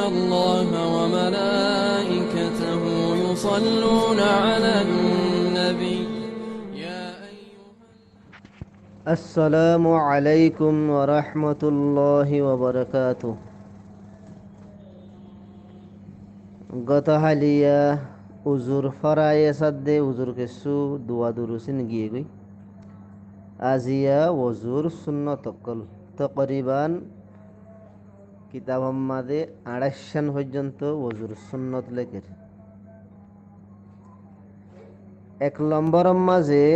الله وملائكته يصلون على النبي يا السلام عليكم ورحمة الله وبركاته গত হালিয়া উজুর ফরায়ে সাদ্দে উজুর কেসু দুয়া দুরুসিন গিয়ে গই আজিয়া ওজুর সুন্নত তকল তকরিবান কিতাব মাদে ২৮ পর্যন্ত ওজুর সুন্নত লেখের ১ নম্বর মাঝে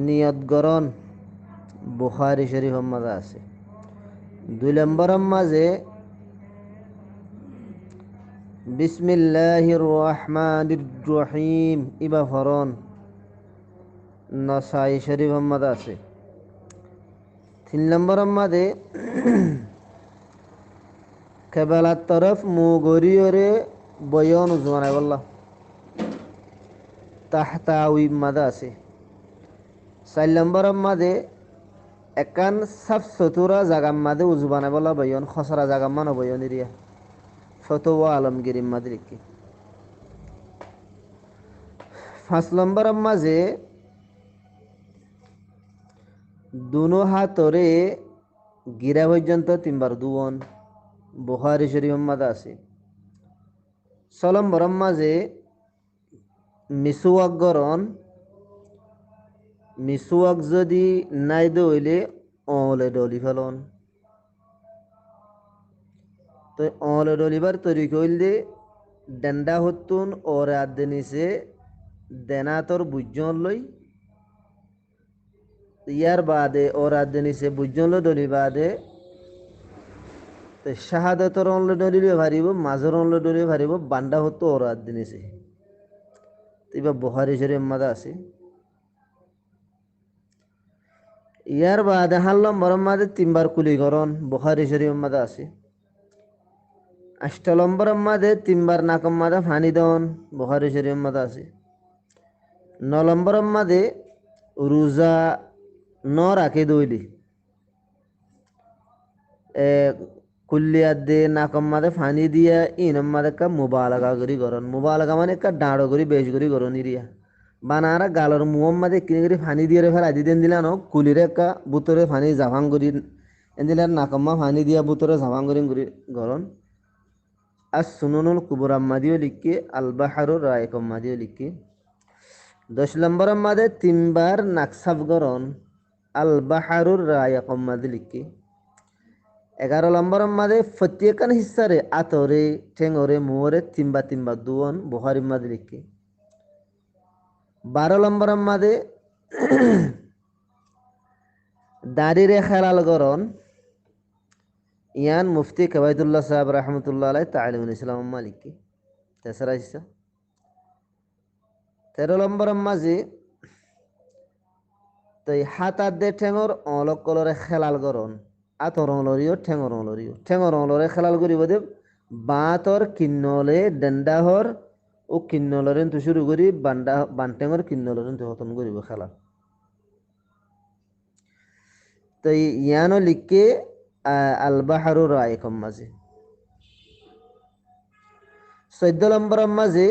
নিয়ত গরণ বুখারী শরীফ মাঝে আছে ২ নম্বর মাঝে বিসমিল্লাহির রহমানির রহিম ইবা ফরন নসাই শরীফ মাঝে আছে ৩ নম্বর মাঝে কেবলার তরফ মুগরিয়রে বয়ন উজমানায় বললাম তাহতাউই মাঝে আছে ৪ নম্বর মাঝে একান সাফ সতুরা জাগাম মাঝে উজু বানায় বলা বয়ন খসরা জাগাম মানো বয়ন এরিয়া ফতোয়া আলমগীর মাঝে লিখি ৫ নম্বর মাঝে দুনো হাতরে গিরা পর্যন্ত ৩ বার দুবন বুখারী শরীফ মাঝে আছে ৬ নম্বর মাঝে মিসওয়াক গরণ মিসওয়াক যদি নাই দইলে অলে ডলি ফেলন তো অলে ডলিবার তরিকা হইলে ডেন্ডা হতুন ওরে আদে নিচে দেনাতর বুঝন লই ইয়ার বাদে ওর আদে নিচে বুঝন লই ডলি বাদে শাহাদতর অনলে ডলিলে ভারিব মাজর অনলে ডলিলে ভারিব বান্ডা হতো ওর আদে নিচে এবার বুখারী শরীফ মাঝে আছে ইয়ার বাদে ৮ নম্বর মাঝে ৩ বার কুলিকরণ বুখারী শরীফ মাঝে আছে ৮ নম্বর মাঝে ৩ বার নাকম মাঝে ফানি দন বুখারী শরীফ মাঝে আছে ৯ নম্বর মাঝে রোজা ন রাখে দইলি কুল্লিয়াত দে নাকম মাঝে ফানি দিয়া ইনম মাঝে কা মুবালাগা করি গরন মুবালাগা মানে কা ডাঁড়ো করি বেশ করি গরন ইরিয়া বানারা গালর মুহম মাঝে কিনে করে ফানি দিয়ে ফেলা দিদেন দিলা ন কুলিরে কা বুতরে ফানি জাভাং করি এদিলার নাকম্মা ফানি দিয়া বুতরে জাভাং করি গরন আর সুনুনুল কুবরাম্মা দিও লিখকে আল বাহারুর রায়কম্মা দিও লিখকে ১০ নম্বর মাঝে ৩ বার নাকসাফ গরন আল বাহারুর রায়কম্মা দিয়ে লিখকে ১১ নম্বর মাঝে প্রত্যেকান হিসারে আতরে ঠেঙরে মুহরে ৩ বার দুয়ন বুখারী মাঝে লিখকে ১২ নম্বর মাঝে দাড়িরে খেলাল গরন ইয়ান মুফতি কবায়তুল্লাহ সাহেব রহমতুল্লাহ আলাই তালিমুল ইসলাম মালিককে ৩রা হিসা ১৩ নম্বর মাঝে তাই হাত আদে ঠেঙর অলক কলরে খেলাল গরন আতর অলরিও ঠেঙর অলরিও ঠেঙর অলরে খেলাল করিব দে বাঁতর কিন্নলে ডেন্ডাহর ও কিন্নলরেন তো শুরু করি বানটেঙর কিন্নলরেন তো হতন করিব খেলা তো ইয়ানো লিখকে আল বাহারুর রায়কম মাঝে ১৪ নম্বর মাঝে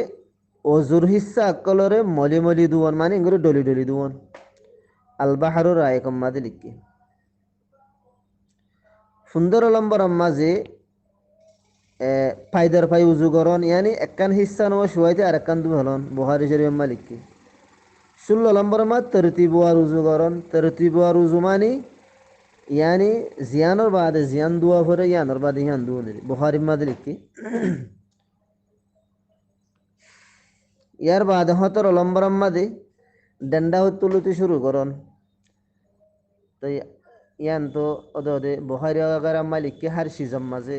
অজুর হিসা আকলরে মলি মলি দুয়ন মানে ইংরে ডলি ডলি দুয়ন আল বাহারুর রায়কম মাঝে লিখকে ১৫ নম্বর মাঝে ফায়দার ফাই উজু গরন ইয়ানি একান হিসা নো শুয়াইতে আর একান দু হলন বুখারী শরীফ মালিককে ১৬ নম্বর মা তরতিবুয়ার উজু গরন তরতিবুয়ার উজু মানি ইয়ানি জিয়ানোর বাদে জিয়ান দুয়া ভরে ইয়ানোর বাদে ইয়ান দুয়া নিরি বুখারী মাঝে লিখকে ইয়ার বাদে ১৭ নম্বর মাঝে ডেন্ডা তুলতে শুরু করন তো ইয়ান তো ওদে ওদে বুখারী আগার মালিককে হার সিজম মাঝে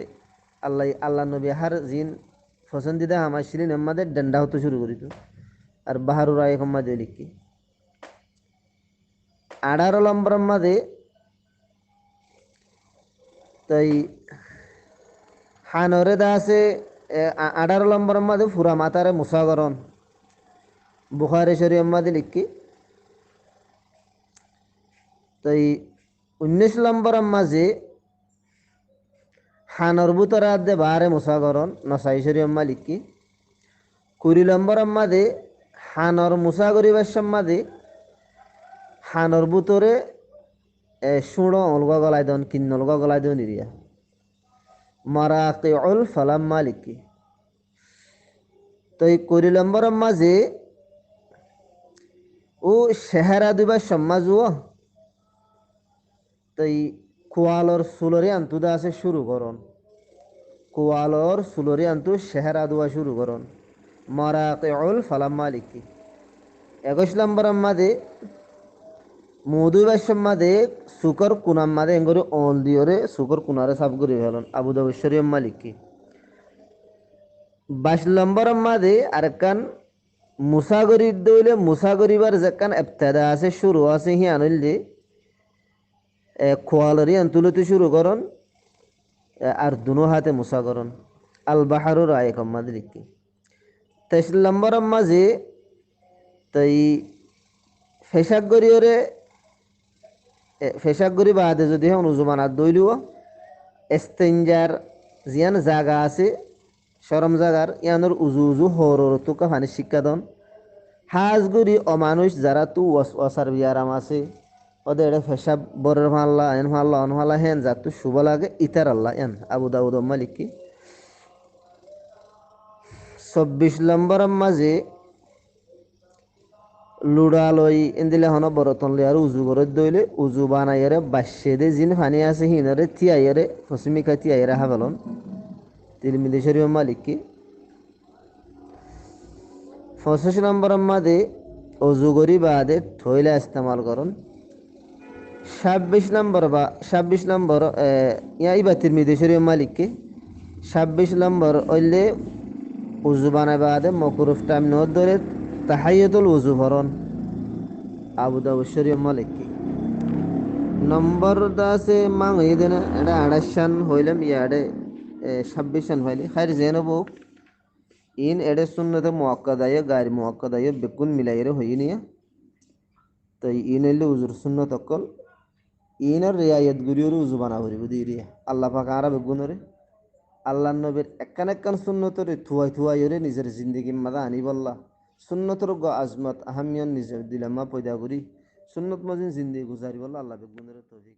আল্লাহ নবী হার জিন পছন্দিদা আমার শিরিন আমাদের ডেন্ডা হতে শুরু করিত আর বাহারুর রায়কম মাঝে লিখকি ১৮ নম্বর মাঝে তাই হানরে দা আছে ১৮ নম্বর মাঝে ফুরা মাতারে মুসাগরণ বুখারী শরীফ মাঝে লিখকি তাই ১৯ নম্বর মাঝে হানর বুতরা দে বারে মুসাগরণ নসাই শরীয়ম মালিকি 20 নম্বর আম্মাদে হানর মুসাগরিবার সম্মাদে হানর বুতরে সুড়ো অলগা গলায় দন কিন্ন অলগা গলায় দন ইরিয়া মারাকিউল ফালাম মালিকি তো এই 20 নম্বর মাঝে ও শেহারা দুবার সমাজও তো এই কোয়ালর সুলরে আন্তুদা আছে শুরু করন কোয়ালর সুলরে আন্তু শেহারা দুয়া শুরু করন মারাকিউল ফালাম মালিকি 21 নম্বর মাঝে মধু বাসম মাদে সুকর কুনাম মাদে এঙ্গরি অল দিওরে সুকর কুনারে সাফ করি হলন আবু দাউদ শরীয়ম মালিকি 22 নম্বর মাদে আরকান মুসাগরির দইলে মুসাগরিবার জাকান ইবতিদা আছে শুরু আছে হি আনল যে খোয়ালরি আন্তুলতে শুরু করন আর দুনো হাতে মুসাগরণ আল বাহারুর আয়কম মাদে লিখি 23 নম্বর মাঝে তাই ফেসাক গরিয়রে ফেসাক গরি বাদে যদি হন উজুমানাত দইলিও এস্তেঞ্জার জিয়ান জাগা আছে শরম জাগার ইয়ানোর উজু উজু হরর তুকা ফানি শিক্ষা দন হাজ গরি অমানুষ যারা তু ওয়াসার বিয়ারাম আছে ওদের ফেসাব বরের ভাল্লা এন ভাল্লা অন ভাল্লা হেন যা তু শুভ লাগে ইতার আল্লাহ এন আবু দাউদ মালিকি 24 নম্বর মাঝে লুড়ালই এন্দিলে হন বরতন লে আর উজু গরত দইলে উজু বানাইরে বাসে দে জিন ফানি আছে হিনরে থিয়াইরে ফসমিকা থিয়াইরে হাবলন তিরমিজি শরীয়ম মালিকি 25 নম্বর মাদে উজু গরি বাদে থইলা ইস্তেমাল করন 26 নম্বর ইয়া তিরমিজি শরীয়ম মালিকি 26 নম্বর ওইলে উজু বানাই বাদে মকরুফ টাইম নদ ধরে তাহাইয়াতুল উজু ভরন আবু দাউদ শরীয়ম মালিকি নম্বর দাসে মাং হইদেন এটা 28 হইলাম ইয়াডে 26 হইলে খাইর জেনবো ইন এডে সুন্নতে মুআক্কাদায়ে গায়র মুআক্কাদায়ে বেকুন মিলাইরে হইনিয়া তো ইন এলে উজুর সুন্নত অকল ইনর রিয়ায়ত গুরিয়র উজু বানা হরিব দিরিয়া আল্লাহ পাক আরা বেগুনরে আল্লাহ নবীর একখান একখান সুন্নতরে থুয়াই থুয়াইরে নিজের জিন্দেগি মাদা আনি বল্লা সুন্নতর আজমত আহমিয়ন নিজের দিলামা পয়দা করি সুন্নত মজিন জিন্দেগি গুজারি বল্লা আল্লাহ বেগুনরে তৌফিক